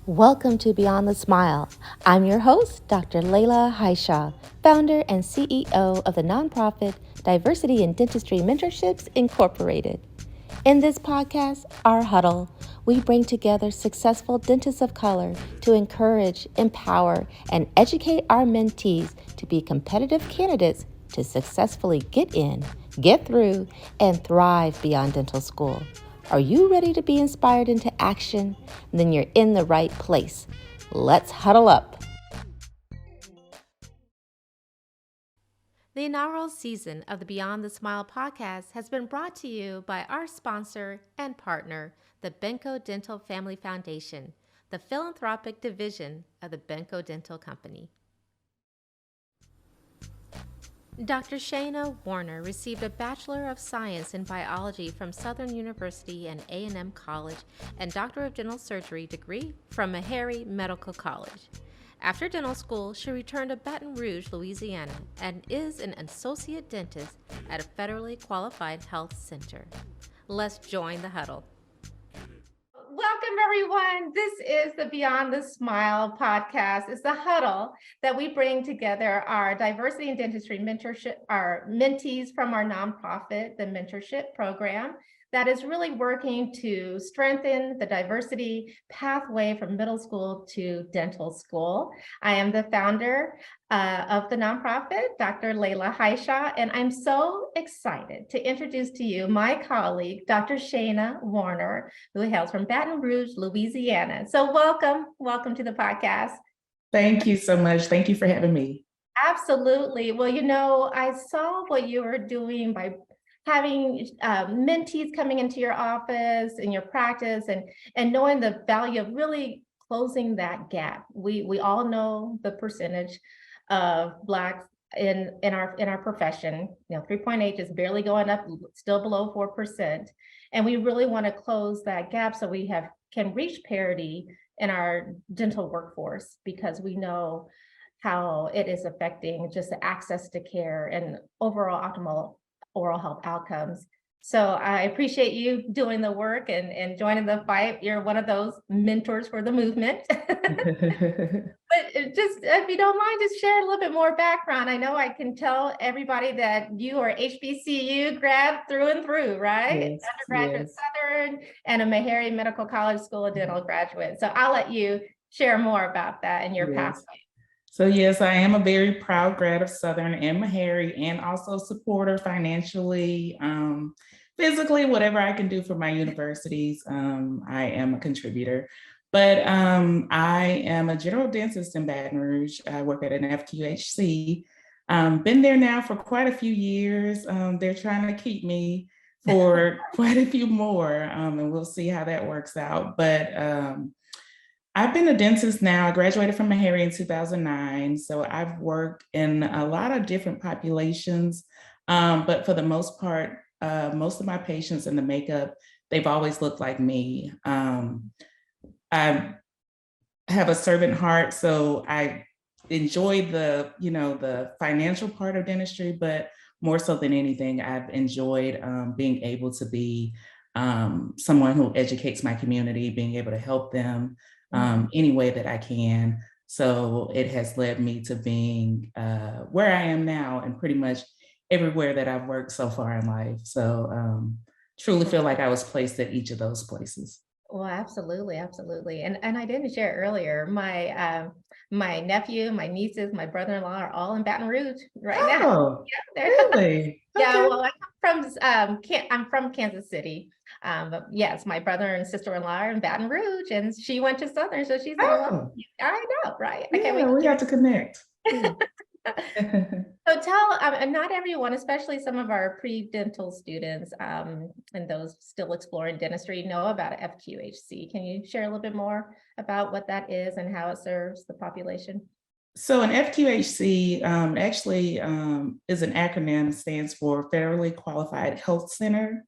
Welcome to Beyond the Smile. I'm your host, Dr. Layla Haisha, founder and CEO of the nonprofit Diversity in Dentistry Mentorships Incorporated. In this podcast, our Huddle, we bring together successful dentists of color to encourage, empower, and educate our mentees to be competitive candidates to successfully get in, get through, and thrive beyond dental school. Are you ready to be inspired into action? Then you're in the right place. Let's huddle up. The inaugural season of the Beyond the Smile podcast has been brought to you by our sponsor and partner, the Benco Dental Family Foundation, the philanthropic division of the Benco Dental Company. Dr. Shanna Warner received a Bachelor of Science in Biology from Southern University and A&M College and Doctor of Dental Surgery degree from Meharry Medical College. After dental school, she returned to Baton Rouge, Louisiana, and is an associate dentist at a federally qualified health center. Let's join the huddle. Welcome, everyone. This is the Beyond the Smile podcast. It's the huddle that we bring together our diversity in dentistry mentorship, our mentees from our nonprofit, the mentorship program, that is really working to strengthen the diversity pathway from middle school to dental school. I am the founder of the nonprofit, Dr. Layla Haisha, and I'm so excited to introduce to you my colleague, Dr. Shanna Warner, who hails from Baton Rouge, Louisiana. So welcome to the podcast. Thank you so much. Thank you for having me. Absolutely. Well, I saw what you were doing by having mentees coming into your office and your practice and knowing the value of really closing that gap. We all know the percentage of Blacks in our profession. 3.8 is barely going up, still below 4%. And we really want to close that gap so we can reach parity in our dental workforce, because we know how it is affecting just the access to care and overall optimal oral health outcomes. So I appreciate you doing the work and joining the fight. You're one of those mentors for the movement. But just, if you don't mind, just share a little bit more background. I know I can tell everybody that you are HBCU grad through and through, right? Yes, Undergraduate yes. Southern and a Meharry Medical College School of Dental graduate. So I'll let you share more about that and your pathway. So yes, I am a very proud grad of Southern and Meharry, and also supporter financially, physically, whatever I can do for my universities. I am a contributor, but I am a general dentist in Baton Rouge. I work at an FQHC. Been there now for quite a few years. They're trying to keep me for quite a few more, and we'll see how that works out. But I've been a dentist now. I graduated from Meharry in 2009. So I've worked in a lot of different populations. But for the most part, most of my patients in the makeup, they've always looked like me. I have a servant heart, so I enjoy the financial part of dentistry, but more so than anything, I've enjoyed being able to be someone who educates my community, being able to help them any way that I can. So it has led me to being where I am now, and pretty much everywhere that I've worked so far in life. So truly feel like I was placed at each of those places. Well, absolutely. And I didn't share earlier, my nephew, my nieces, my brother-in-law are all in Baton Rouge right now. Oh, Yeah, really? yeah, Okay. well, I'm from Kansas City. But yes, my brother and sister-in-law are in Baton Rouge, and she went to Southern, so she's like, well, I know, right? I can't wait. Yeah, we got to connect. So tell, and not everyone, especially some of our pre-dental students and those still exploring dentistry, know about FQHC. Can you share a little bit more about what that is and how it serves the population? So an FQHC actually is an acronym, stands for Federally Qualified Health Center.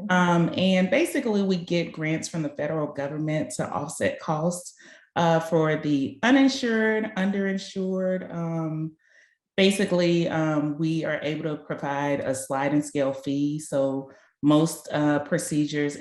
And basically we get grants from the federal government to offset costs for the uninsured, underinsured. Basically, we are able to provide a sliding scale fee. So most procedures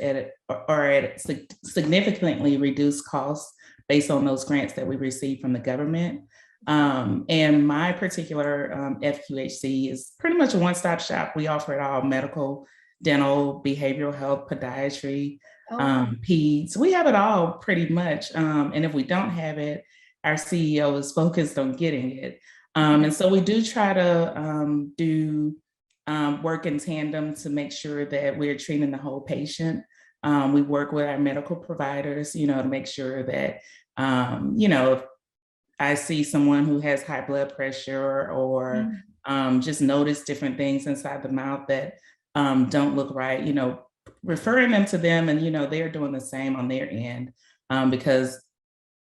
are at significantly reduced costs based on those grants that we receive from the government. And my particular FQHC is pretty much a one-stop shop. We offer it all: medical, dental, behavioral health, podiatry, peds. We have it all pretty much. And if we don't have it, our CEO is focused on getting it. And so we do try to do work in tandem to make sure that we're treating the whole patient. We work with our medical providers, to make sure that, if I see someone who has high blood pressure or just notice different things inside the mouth that don't look right, referring them to them, and, they're doing the same on their end, because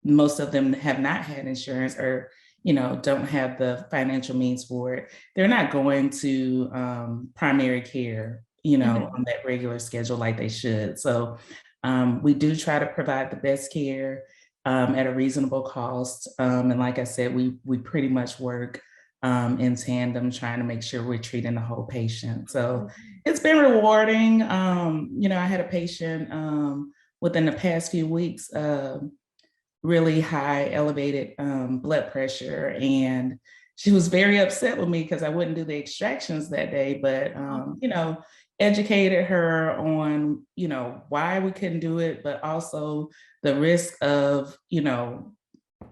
most of them have not had insurance or, don't have the financial means for it. They're not going to primary care, on that regular schedule like they should. So we do try to provide the best care at a reasonable cost. And like I said, we pretty much work in tandem, trying to make sure we're treating the whole patient. So it's been rewarding. I had a patient within the past few weeks, really high elevated blood pressure, and she was very upset with me because I wouldn't do the extractions that day, but educated her on why we couldn't do it, but also the risk of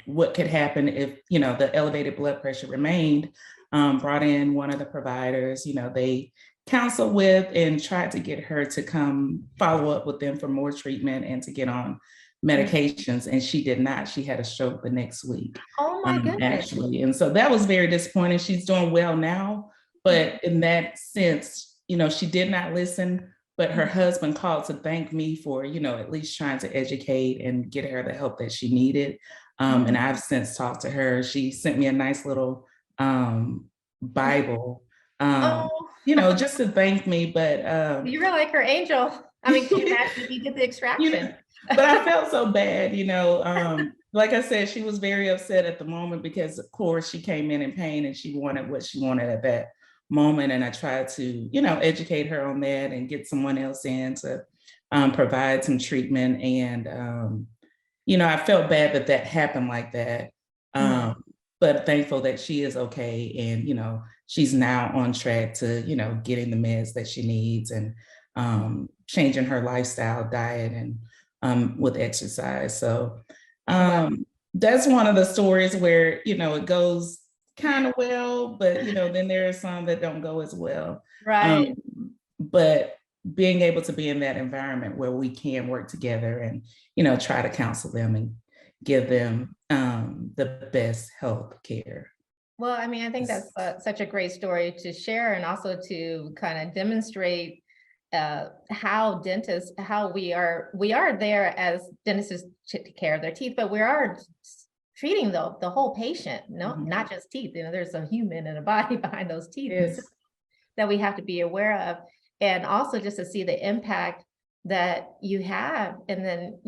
what could happen if the elevated blood pressure remained. Brought in one of the providers, they counseled with and tried to get her to come follow up with them for more treatment and to get on medications, and she did not. She had a stroke the next week. Oh my goodness. Actually. And so that was very disappointing. She's doing well now, but in that sense, she did not listen, but her husband called to thank me for, at least trying to educate and get her the help that she needed. And I've since talked to her. She sent me a nice little Bible, just to thank me. But you're like her angel. I mean, can you imagine if you did the extraction? But I felt so bad, like I said, she was very upset at the moment because, of course, she came in pain and she wanted what she wanted at that moment. And I tried to, educate her on that and get someone else in to provide some treatment. And, I felt bad that happened like that. But thankful that she is okay. And, she's now on track to, getting the meds that she needs and changing her lifestyle, diet, and with exercise. So that's one of the stories where, it goes kind of well, but, then there are some that don't go as well. Right. But being able to be in that environment where we can work together and, try to counsel them and give them the best health care. Well, I mean, I think that's such a great story to share, and also to kind of demonstrate how dentists, how we are there as dentists to take care of their teeth, but we are treating the whole patient, not just teeth. There's a human and a body behind those teeth that we have to be aware of, and also just to see the impact that you have. And then,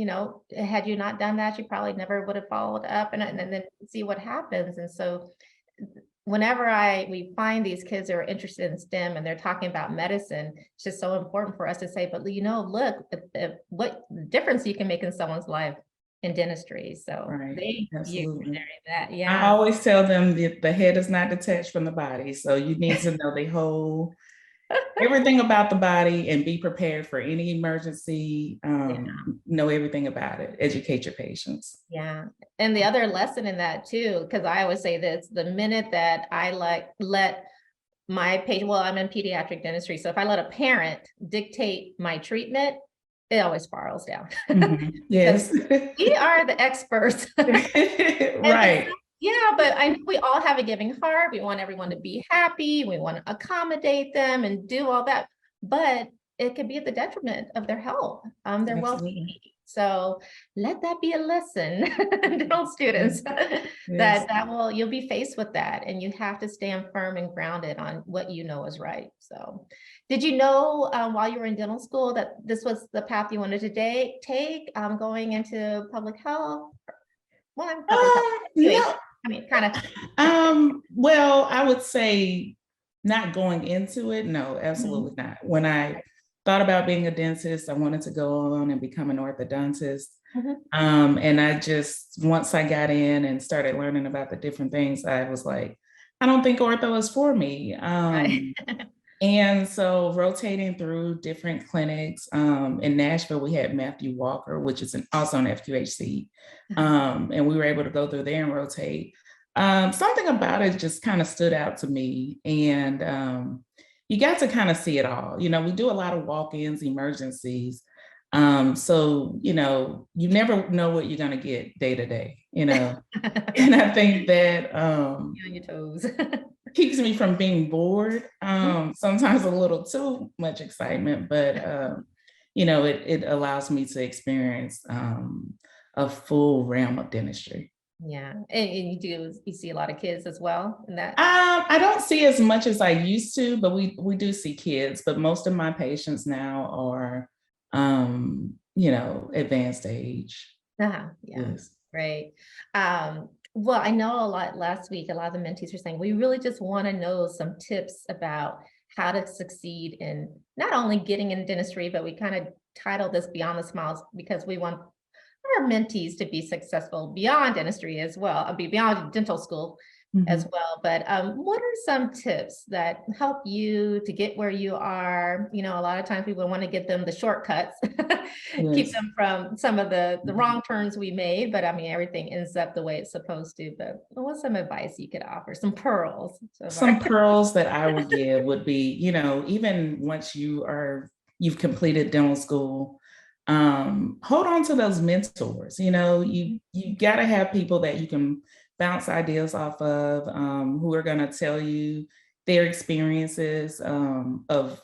had you not done that, you probably never would have followed up, and then see what happens. And so whenever we find these kids that are interested in STEM and they're talking about medicine, it's just so important for us to say, but look, what difference you can make in someone's life in dentistry. So thank you for sharing that. Yeah. I always tell them that the head is not detached from the body. So you need to know the whole, everything about the body and be prepared for any emergency. Know everything about it. Educate your patients. Yeah. And the other lesson in that too, because I always say this, the minute that I let my patient, well, I'm in pediatric dentistry, so if I let a parent dictate my treatment, it always spirals down. Yes. We are the experts. Right. Yeah, but we all have a giving heart. We want everyone to be happy. We want to accommodate them and do all that, but it could be at the detriment of their health, their well-being. So let that be a lesson, dental students, you'll be faced with that, and you have to stand firm and grounded on what you know is right. So did you know while you were in dental school that this was the path you wanted to take, going into public health? Well, I mean, kind of. Well, I would say not going into it. No, absolutely not. When I thought about being a dentist. I wanted to go on and become an orthodontist. Mhm. And I just, once I got in and started learning about the different things, I was like, I don't think ortho is for me. Right. And so rotating through different clinics, in Nashville, we had Matthew Walker, which is also an FQHC. And we were able to go through there and rotate. Something about it just kind of stood out to me. And you got to kind of see it all. You know, we do a lot of walk-ins, emergencies. So, you know, you never know what you're going to get day to day, you know. And I think that You're on your toes. keeps me from being bored. Sometimes a little too much excitement, but you know, it allows me to experience a full realm of dentistry. Yeah, and you see a lot of kids as well in that? I don't see as much as I used to, but we do see kids. But most of my patients now are, you know, advanced age. Yeah, Yes. great. Well, I know a lot last week, a lot of the mentees were saying, we really just want to know some tips about how to succeed in not only getting in dentistry, but we kind of titled this Beyond the Smiles because we want our mentees to be successful beyond dentistry as well, be beyond dental school as Mhm. well. But what are some tips that help you to get where you are? You know, a lot of times people want to get them the shortcuts, keep Yes. them from some of the Mhm. wrong turns we made. But I mean, everything ends up the way it's supposed to. But what's some advice you could offer? Some pearls. So far. Some pearls that I would give would be, you know, even once you've completed dental school, hold on to those mentors. You know, you got to have people that you can bounce ideas off of, who are going to tell you their experiences, of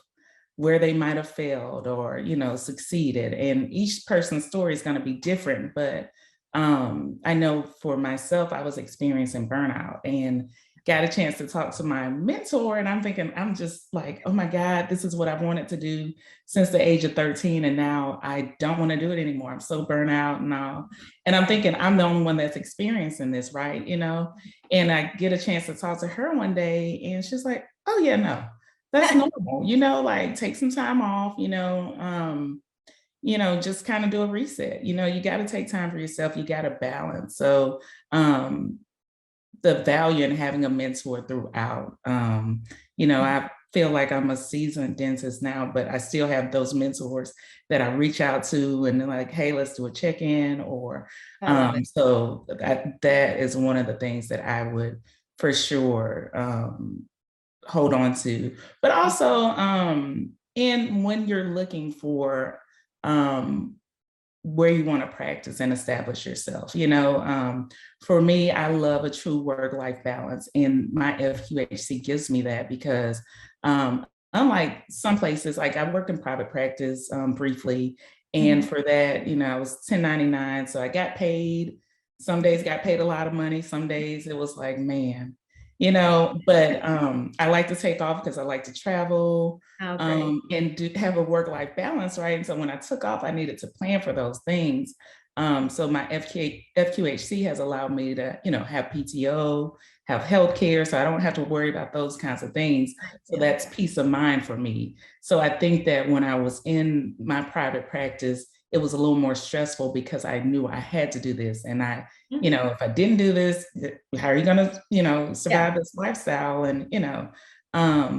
where they might have failed or, you know, succeeded. And each person's story is going to be different, but I know for myself, I was experiencing burnout and got a chance to talk to my mentor. And I'm thinking, I'm just like, oh my God, this is what I've wanted to do since the age of 13. And now I don't want to do it anymore. I'm so burnt out and all. And I'm thinking, I'm the only one that's experiencing this, right? You know, and I get a chance to talk to her one day and she's like, oh yeah, no, that's normal, you know, like take some time off, you know, just kind of do a reset. You know, you got to take time for yourself. You got to balance. So, the value in having a mentor throughout. You know, I feel like I'm a seasoned dentist now, but I still have those mentors that I reach out to and they're like, hey, let's do a check-in or I love it. so that is one of the things that I would for sure hold on to. But also and when you're looking for um where you want to practice and establish yourself. You know, for me, I love a true work-life balance, and my FQHC gives me that because unlike some places, like I worked in private practice briefly, and Mhm. for that, you know, I was 1099, so I got paid. Some days got paid a lot of money. Some days it was like, man, you know. But I like to take off because I like to travel Oh, great. and do have a work-life balance, right? And so when I took off, I needed to plan for those things. So my FQHC has allowed me to, you know, have PTO, have healthcare, so I don't have to worry about those kinds of things. So Yeah. that's peace of mind for me. So I think that when I was in my private practice, it was a little more stressful because I knew I had to do this. And you Mhm. know, if I didn't do this, how are you gonna, you know, Yeah. survive this lifestyle? And, you know,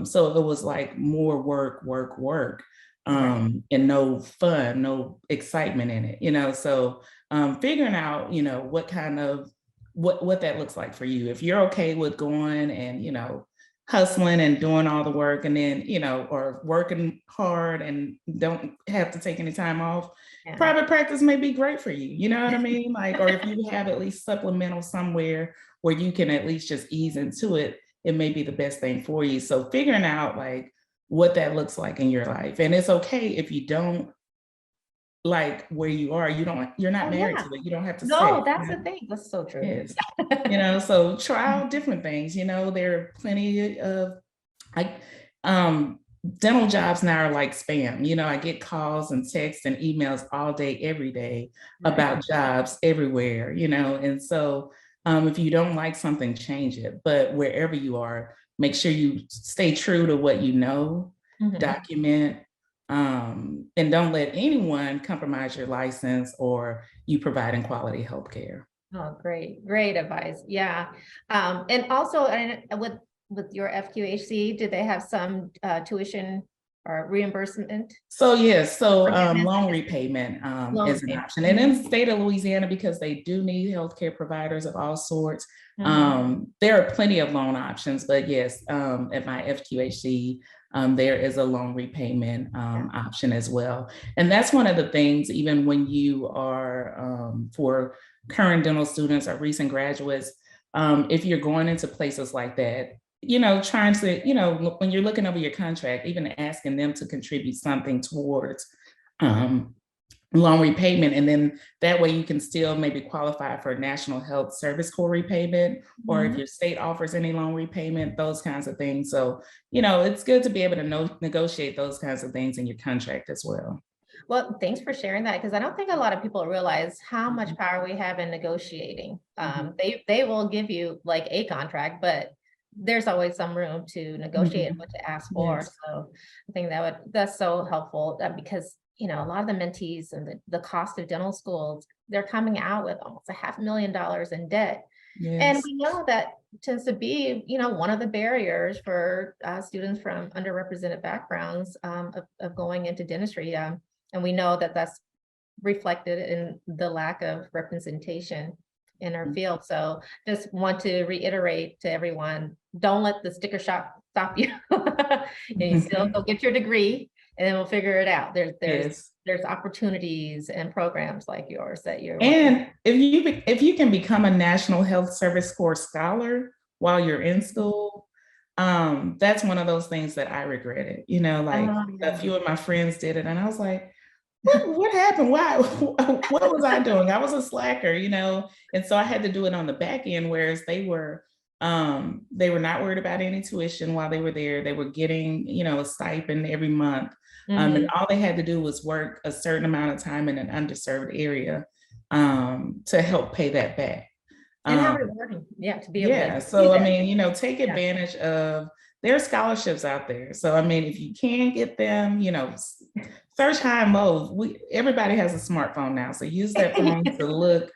so it was like more work, work, work, Right. and no fun, no excitement in it, you know. So figuring out, you know, what kind of what that looks like for you. If you're okay with going and, you know, hustling and doing all the work and then, you know, or working hard and don't have to take any time off, Yeah. private practice may be great for you. You know what I mean? Like, or if you have at least supplemental somewhere where you can at least just ease into it, it may be the best thing for you. So figuring out like what that looks like in your life. And it's okay if you don't like where you are, you're not Oh, married yeah. to it. You don't have to No, stay. that's the thing. That's so true. Yes. You know, so try out different things. You know, there are plenty of I dental jobs now are like spam. You know, I get calls and texts and emails all day, every day Right. about jobs everywhere, you know. And so if you don't like something, change it. But wherever you are, make sure you stay true to what you know, Mhm. document, And don't let anyone compromise your license or you providing quality healthcare. Oh, great advice. Yeah. And also, with your FQHC, do they have some tuition or reimbursement? So yes, so Forgiveness? loan repayment Loan is an payment. option. And in the state of Louisiana, because they do need healthcare providers of all sorts, there are plenty of loan options. But yes, at my FQHC, there is a loan repayment option as well. And that's one of the things, even when you are for current dental students or recent graduates, if you're going into places like that, trying to, when you're looking over your contract, even asking them to contribute something towards loan repayment. And then that way you can still maybe qualify for National Health Service Corps repayment, or if your state offers any loan repayment, those kinds of things. So, it's good to be able to negotiate those kinds of things in your contract as well. Well, thanks for sharing that, because I don't think a lot of people realize how much power we have in negotiating. They will give you like a contract, but there's always some room to negotiate what to ask for. Yes. So I think that's so helpful, because a lot of the mentees and the cost of dental schools, they're coming out with almost $500,000 in debt. Yes. And we know that tends to be, one of the barriers for students from underrepresented backgrounds of going into dentistry. And we know that that's reflected in the lack of representation in our field. So just want to reiterate to everyone, don't let the sticker shock stop you. You still go get your degree, and then we'll figure it out. There's opportunities and programs like yours that you're and if you can become a National Health Service Corps scholar while you're in school, that's one of those things that I regretted. A few of my friends did it, and I was like, what happened? Why? What was I doing? I was a slacker, and so I had to do it on the back end, whereas they were not worried about any tuition while they were there. They were getting, a stipend every month. And all they had to do was work a certain amount of time in an underserved area to help pay that back. And how rewarding, to be able to so I mean, take advantage of there are scholarships out there. So I mean, if you can get them, search high and low. Everybody has a smartphone now, so use that phone to look.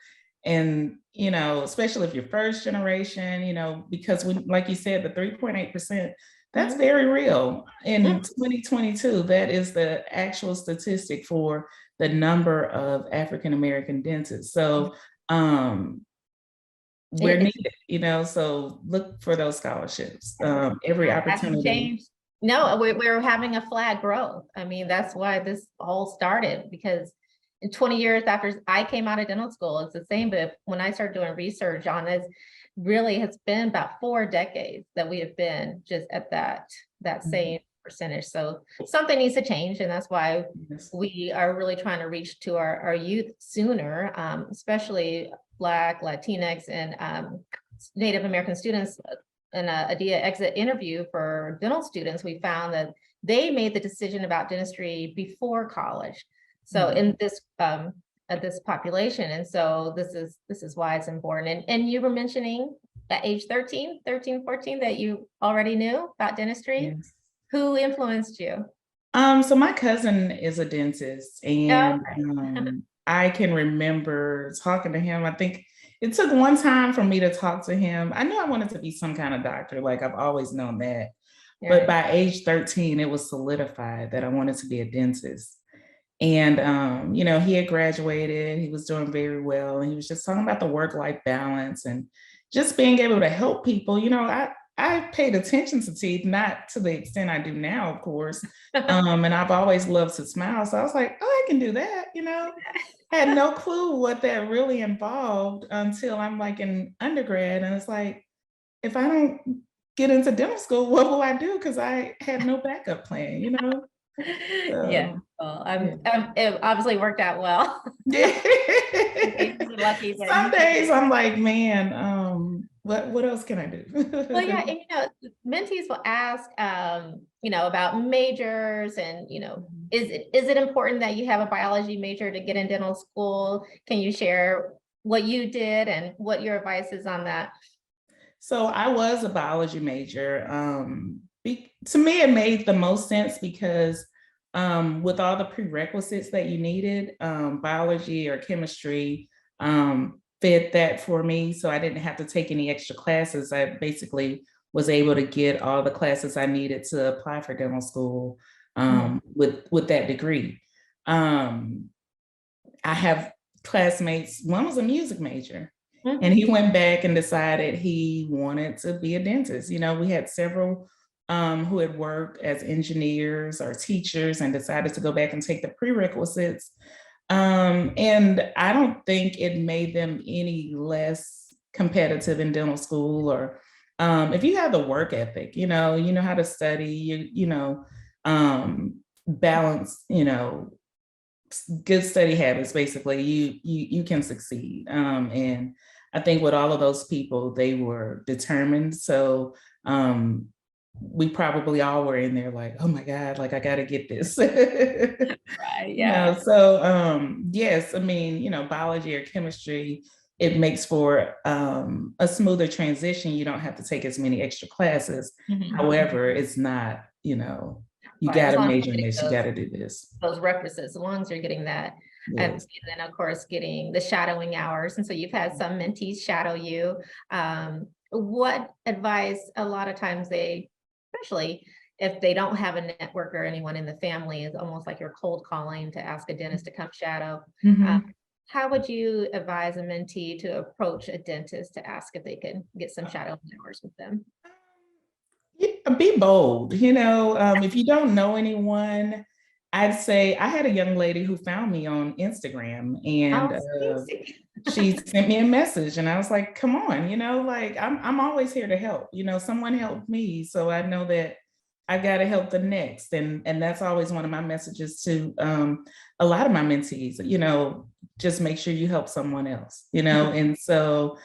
And especially if you're first generation, because like you said, the 3.8%, that's very real. In 2022, that is the actual statistic for the number of African American dentists. So we're needed, so look for those scholarships. Every opportunity. No, we're having a flat growth. I mean, that's why this all started, because in 20 years after I came out of dental school, it's the same. But when I started doing research on this, really has been about 4 decades that we have been just at that same percentage. So something needs to change. And that's why we are really trying to reach to our youth sooner, especially Black, Latinx, and Native American students. In a DIA exit interview for dental students, we found that they made the decision about dentistry before college. So in this at this population, and so this is why it's important. And you were mentioning at age 13, 14, that you already knew about dentistry. Yes. Who influenced you? So my cousin is a dentist, and I can remember talking to him. I think it took one time for me to talk to him. I knew I wanted to be some kind of doctor, like I've always known that. Right. But by age 13, it was solidified that I wanted to be a dentist. And, he had graduated, he was doing very well. And he was just talking about the work-life balance and just being able to help people. I paid attention to teeth, not to the extent I do now, of course. And I've always loved to smile. So I was like, oh, I can do that, I had no clue what that really involved until I'm like in undergrad. And it's like, if I don't get into dental school, what will I do? Because I had no backup plan, So, yeah. Well, it obviously worked out well. Yeah. Some days I'm like, man, what else can I do? Well, yeah, and mentees will ask, about majors, and is it important that you have a biology major to get in dental school? Can you share what you did and what your advice is on that? So I was a biology major. To me, it made the most sense because with all the prerequisites that you needed, biology or chemistry fit that for me. So I didn't have to take any extra classes. I basically was able to get all the classes I needed to apply for dental school with that degree. I have classmates, one was a music major. And he went back and decided he wanted to be a dentist. You know, we had several who had worked as engineers or teachers and decided to go back and take the prerequisites. And I don't think it made them any less competitive in dental school, or if you have the work ethic, you know how to study, balance, good study habits, basically, you can succeed. And I think with all of those people, they were determined. So we probably all were in there like, oh my God, like I got to get this. Right. Yeah. So yes, I mean, biology or chemistry, it makes for a smoother transition. You don't have to take as many extra classes. However, it's not, you Right, got as to long as major you're in getting this, you got to do this. those requisites, as long as you're getting that. And Yes. then of course, getting the shadowing hours. And so you've had some mentees shadow you. What advice, a lot of times they, especially if they don't have a network or anyone in the family, is almost like you're cold calling to ask a dentist to come shadow. How would you advise a mentee to approach a dentist to ask if they can get some shadowing hours with them? Yeah, be bold. If you don't know anyone, I'd say I had a young lady who found me on Instagram, and Oh, sweet. she sent me a message, and I was like, come on, like I'm always here to help. Someone helped me, so I know that I got to help the next. And that's always one of my messages to a lot of my mentees, just make sure you help someone else, and so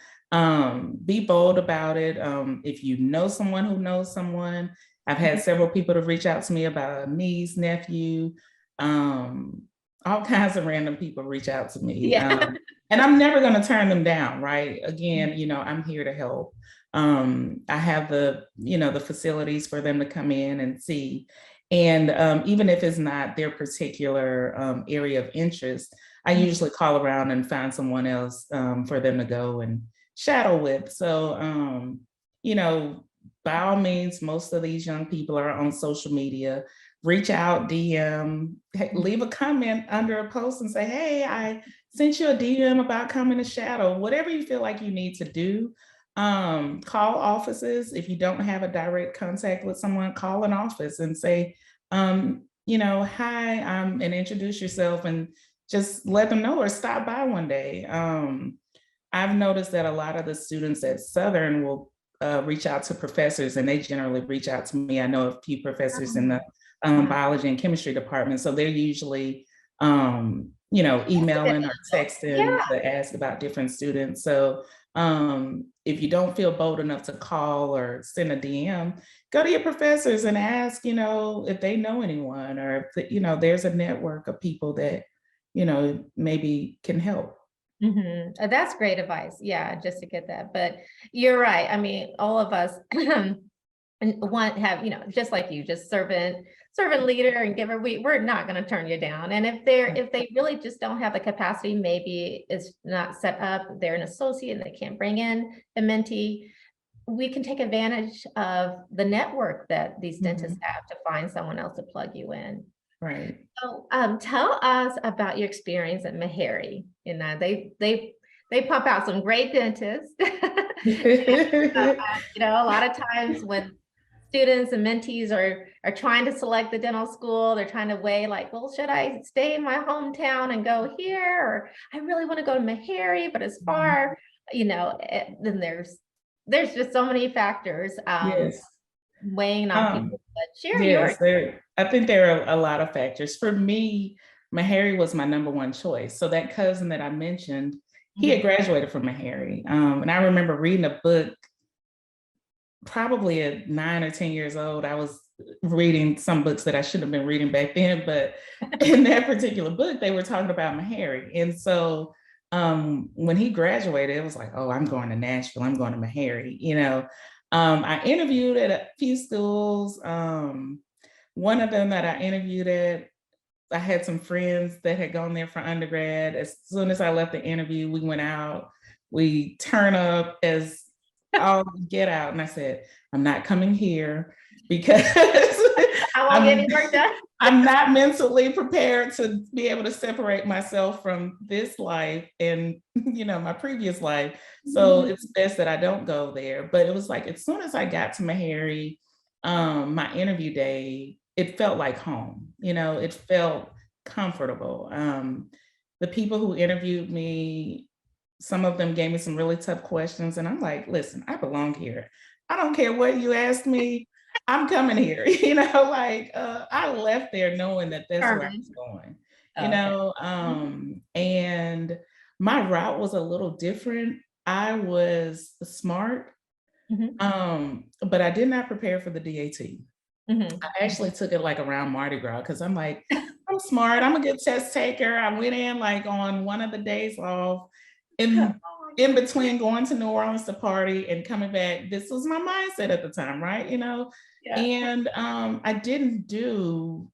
be bold about it. If you know someone who knows someone, I've had several people to reach out to me about a niece, nephew, all kinds of random people reach out to me. Yeah. And I'm never going to turn them down, right? Again, I'm here to help. I have the facilities for them to come in and see. And even if it's not their particular area of interest, I usually call around and find someone else for them to go and shadow with. So, by all means, most of these young people are on social media. Reach out, DM, leave a comment under a post and say, hey, I sent you a DM about coming to shadow. Whatever you feel like you need to do. Call offices. If you don't have a direct contact with someone, call an office and say, hi, and introduce yourself and just let them know, or stop by one day. I've noticed that a lot of the students at Southern will reach out to professors, and they generally reach out to me. I know a few professors in the biology and chemistry department, so they're usually emailing or texting to ask about different students. So if you don't feel bold enough to call or send a DM, go to your professors and ask, if they know anyone, or if there's a network of people that maybe can help. That's great advice. Yeah, just to get that. But you're right. I mean, all of us have, just like you, just servant leader and giver. We're not going to turn you down. And if they really just don't have the capacity, maybe it's not set up, they're an associate and they can't bring in a mentee, we can take advantage of the network that these dentists have to find someone else to plug you in. Right. So tell us about your experience at Meharry. They pump out some great dentists. A lot of times when students and mentees are trying to select the dental school, they're trying to weigh like, well, should I stay in my hometown and go here? Or I really want to go to Meharry, but it's far, then there's just so many factors Yes. weighing on people. But share Yes, I think there are a lot of factors. For me, Meharry was my number one choice. So that cousin that I mentioned, he had graduated from Meharry. And I remember reading a book, probably at 9 or 10 years old. I was reading some books that I shouldn't have been reading back then, but in that particular book, they were talking about Meharry. And so when he graduated, it was like, oh, I'm going to Nashville, I'm going to Meharry, I interviewed at a few schools. One of them that I interviewed at, I had some friends that had gone there for undergrad. As soon as I left the interview, we went out, we turn up as all get out. And I said, I'm not coming here because I won't get I'm any work done. I'm not mentally prepared to be able to separate myself from this life and my previous life. So it's best that I don't go there. But it was like as soon as I got to Meharry, my interview day, it felt like home. It felt comfortable. The people who interviewed me, some of them gave me some really tough questions, and I'm like, listen, I belong here. I don't care what you ask me. I'm coming here, I left there knowing that that's where I was going, Okay. and my route was a little different. I was smart, but I did not prepare for the DAT. I actually took it like around Mardi Gras because I'm like, I'm smart. I'm a good test taker. I went in like on one of the days off in between going to New Orleans to party and coming back. This was my mindset at the time, right? Yeah. And I didn't do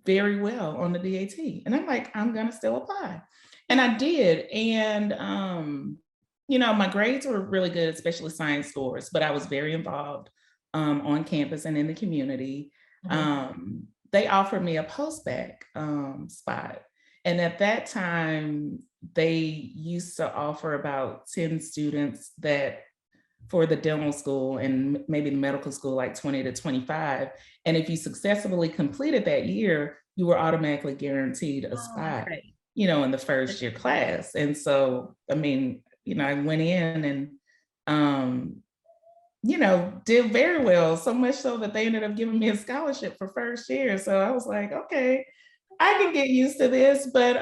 very well on the DAT. And I'm like, I'm gonna still apply. And I did. And my grades were really good, especially science scores, but I was very involved on campus and in the community. They offered me a post-bac spot. And at that time, they used to offer about 10 students that for the dental school and maybe the medical school, like 20 to 25. And if you successfully completed that year, you were automatically guaranteed a spot, in the first year class. And so, I went in and, did very well, so much so that they ended up giving me a scholarship for first year. So I was like, okay, I can get used to this. But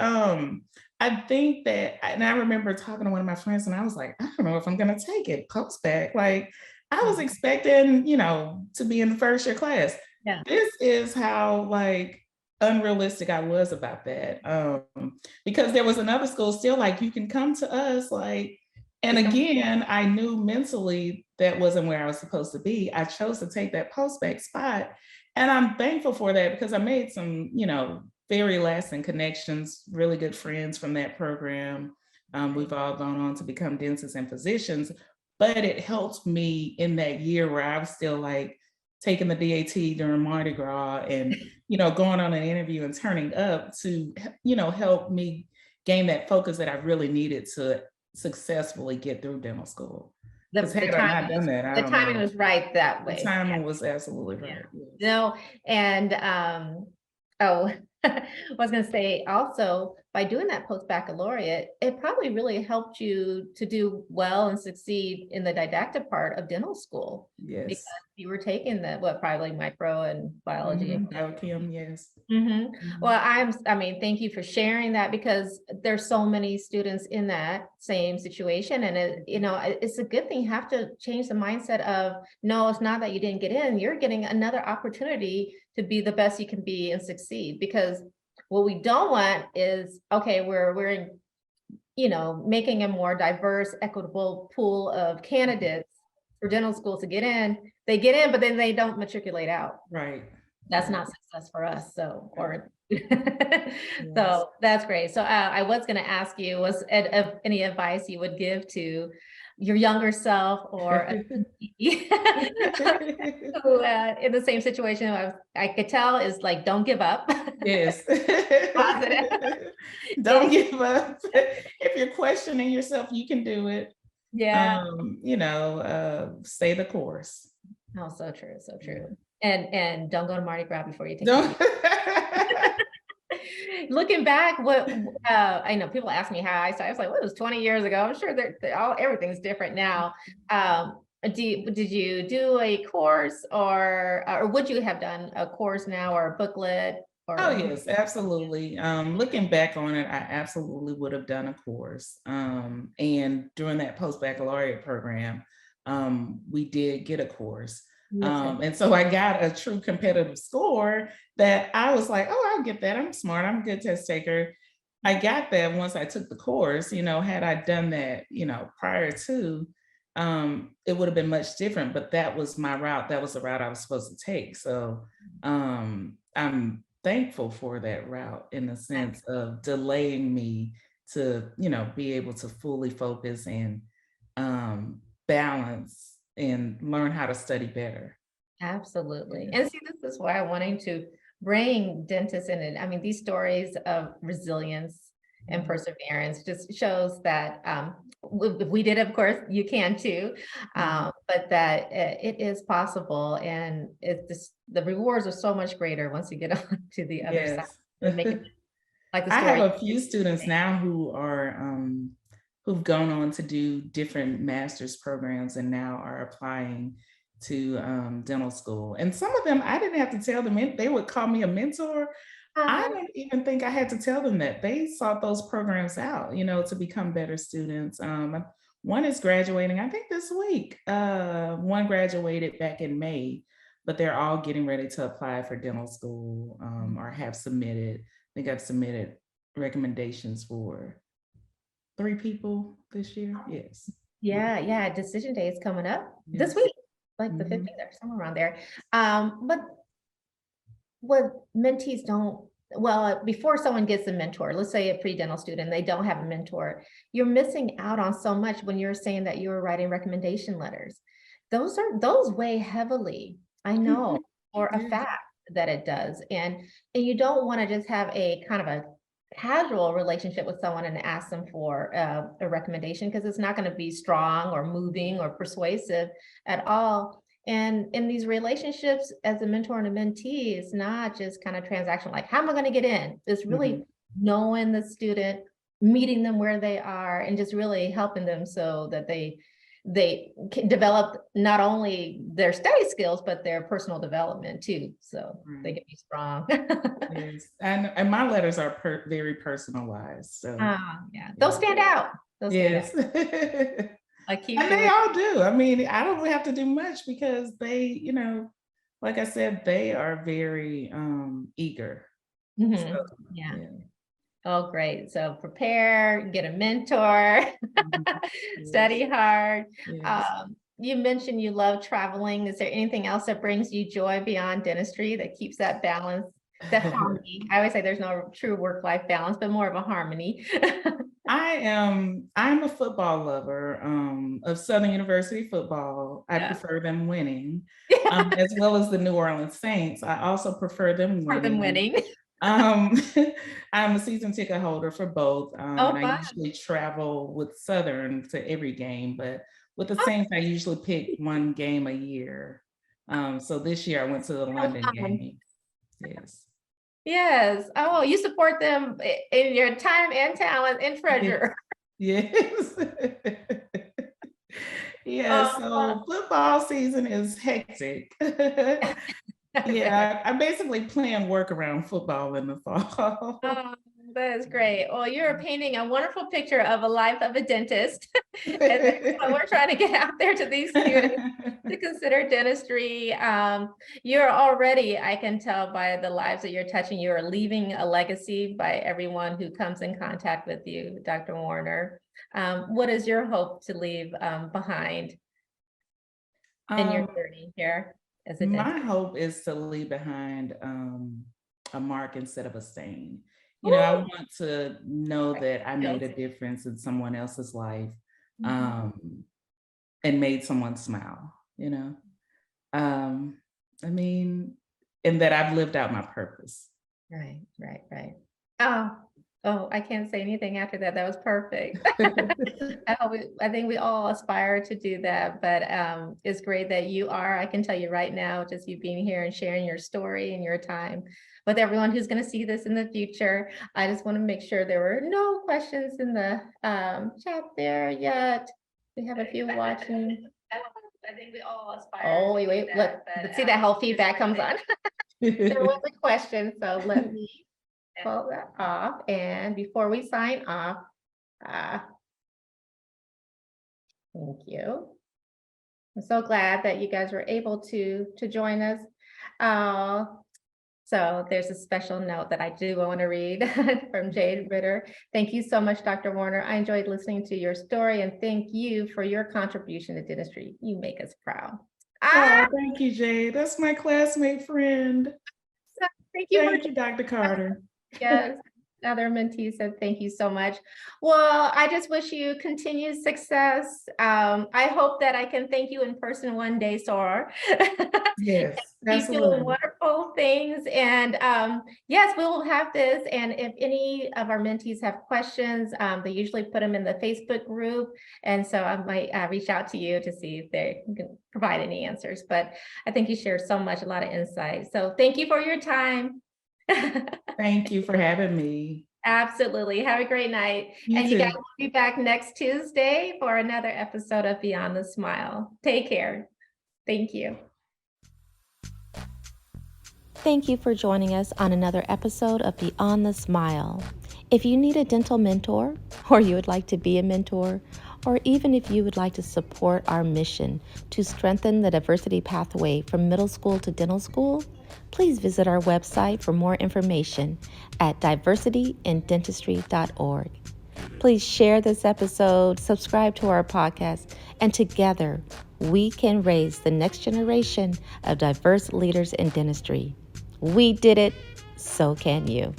I think that, and I remember talking to one of my friends and I was like, I don't know if I'm going to take it post-bac. Like I was expecting, to be in the first year class. Yeah. This is how like unrealistic I was about that. Because there was another school still like, you can come to us, like, and again, I knew mentally that wasn't where I was supposed to be. I chose to take that post-bac spot. And I'm thankful for that because I made some, very lasting connections, really good friends from that program. We've all gone on to become dentists and physicians, but it helped me in that year where I was still like taking the DAT during Mardi Gras and, going on an interview and turning up to, help me gain that focus that I really needed to successfully get through dental school. The Had I not done that, I don't timing know. was right that way. The timing was absolutely right. Yes. No, and I was going to say also by doing that post-baccalaureate, it probably really helped you to do well and succeed in the didactic part of dental school. Yes. Because you were taking probably micro and biology. Biochem, yes. Well, thank you for sharing that because there's so many students in that same situation. And it's a good thing. You have to change the mindset of, no, it's not that you didn't get in, you're getting another opportunity to be the best you can be and succeed. Because what we don't want is, okay, we're making a more diverse, equitable pool of candidates for dental school to get in. They get in, but then they don't matriculate out. Right. That's not success for us. So, so that's great. So I was going to ask you, was any advice you would give to your younger self or who, in the same situation I could tell is like, don't give up. Yes. Don't give up. If you're questioning yourself, you can do it. Yeah. Stay the course. Oh, so true. So true. And don't go to Mardi Gras before you take it. Looking back, I know people ask me how I started. I was like, well, it was 20 years ago. I'm sure everything's different now. Did you do a course or would you have done a course now or a booklet? Oh, yes, absolutely. Looking back on it, I absolutely would have done a course. And during that post-baccalaureate program, we did get a course. And so I got a true competitive score that I was like, oh, I'll get that. I'm smart. I'm a good test taker. I got that once I took the course. Had I done that, prior to, it would have been much different, but that was my route. That was the route I was supposed to take. So I'm thankful for that route in the sense of delaying me to, be able to fully focus and balance and learn how to study better. Absolutely. And Yes. see, this is why I'm wanting to bring dentists in it. I mean, these stories of resilience and Mhm. perseverance just shows that if we did, of course, you can too, Mhm. but that it is possible. And it's just, the rewards are so much greater once you get on to the other side Yes. and make it like the I have story. a few students now who are who've gone on to do different master's programs and now are applying to dental school. And some of them, I didn't have to tell them, they would call me a mentor. I Uh, don't even think I had to tell them that. They sought those programs out, to become better students. One is graduating, I think this week. One graduated back in May, but they're all getting ready to apply for dental school or have submitted. I think I've submitted recommendations for 3 people this year. Yes. yeah, yeah. Decision day is coming up this Yes. week, like the Mhm. 15th or somewhere around there. But what mentees don't, well, before someone gets a mentor, let's say a pre-dental student, they don't have a mentor, you're missing out on so much when you're saying that you were writing recommendation letters. Those weigh heavily. I know for a Yes. fact that it does. And you don't want to just have a kind of a casual relationship with someone and ask them for a recommendation, because it's not going to be strong or moving or persuasive at all. And in these relationships, as a mentor and a mentee, it's not just kind of transactional, like, how am I going to get in? It's really Mhm. knowing the student, meeting them where they are, and just really helping them so that they can develop not only their study skills, but their personal development too. So they Right. can be strong. Yes. And my letters are very personalized. So, Yeah, those yeah. stand out. Those stand out. Yes. And I keep they doing. all do. I mean, I don't have to do much because they, like I said, they are very eager. So, Mhm. Yeah. yeah. Oh, great. So prepare, get a mentor, Mhm. Yes. study hard. Yes. You mentioned you love traveling. Is there anything else that brings you joy beyond dentistry that keeps that balance, that harmony? I always say there's no true work-life balance, but more of a harmony. I'm a football lover of Southern University football. I Yeah. prefer them winning, as well as the New Orleans Saints. I also prefer them For them winning. winning. Um, I'm a season ticket holder for both, and Oh, I fun. usually travel with Southern to every game, but with the Oh, Saints, I usually pick one game a year. So this year I went to the so London fun. game. Yes. Yes. Oh, you support them in your time and talent and Yes. treasure. Yes. Yeah, Oh, so football season is hectic. Yeah, I basically plan work around football in the fall. oh, that is great. Well, you're painting a wonderful picture of a life of a dentist. And that's what we're trying to get out there to these students to consider dentistry. You're already, I can tell by the lives that you're touching, you're leaving a legacy by everyone who comes in contact with you, Dr. Warner. What is your hope to leave behind in your Um, journey here as a my dentist? hope is to leave behind a mark instead of a stain. I Ooh, want to know that I made skills. a difference in someone else's life, Mhm. um, and made someone smile. Um, I mean, and that I've lived out my purpose. Right, right, right. Oh, oh, I can't say anything after that. That was perfect. I think we all aspire to do that, but it's great that you are. I can tell you right now, just you being here and sharing your story and your time with everyone who's going to see this in the future. I just want to make sure there were no questions in the chat there yet. We have a few watching. I think we all aspire. Oh, wait, look, see that whole feedback comes on. There was a question, so let me pull that off. And before we sign off, uh, thank you. I'm so glad that you guys were able to join us. Uh, so there's a special note that I do want to read from Jade Ritter. Thank you so much, Dr. Warner. I enjoyed listening to your story, and thank you for your contribution to dentistry. You make us proud. Ah, Oh, thank you, Jay. That's my classmate friend. Thank you for Thank you, Dr. Carter. yes. Other mentee said, thank you so much. Well, I just wish you continued success. I hope that I can thank you in person one day, Sora. Yes, Keep doing absolutely. wonderful things. And yes, we will have this. And if any of our mentees have questions, they usually put them in the Facebook group. And so I might reach out to you to see if they can provide any answers. But I think you shared so much, a lot of insight. So thank you for your time. Thank you for having me. Absolutely. Have a great night. You And you guys too. will be back next Tuesday for another episode of Beyond the Smile. Take care. Thank you. Thank you for joining us on another episode of Beyond the Smile. If you need a dental mentor, or you would like to be a mentor, or even if you would like to support our mission to strengthen the diversity pathway from middle school to dental school, please visit our website for more information at diversityindentistry.org. Please share this episode, subscribe to our podcast, and together we can raise the next generation of diverse leaders in dentistry. We did it, so can you.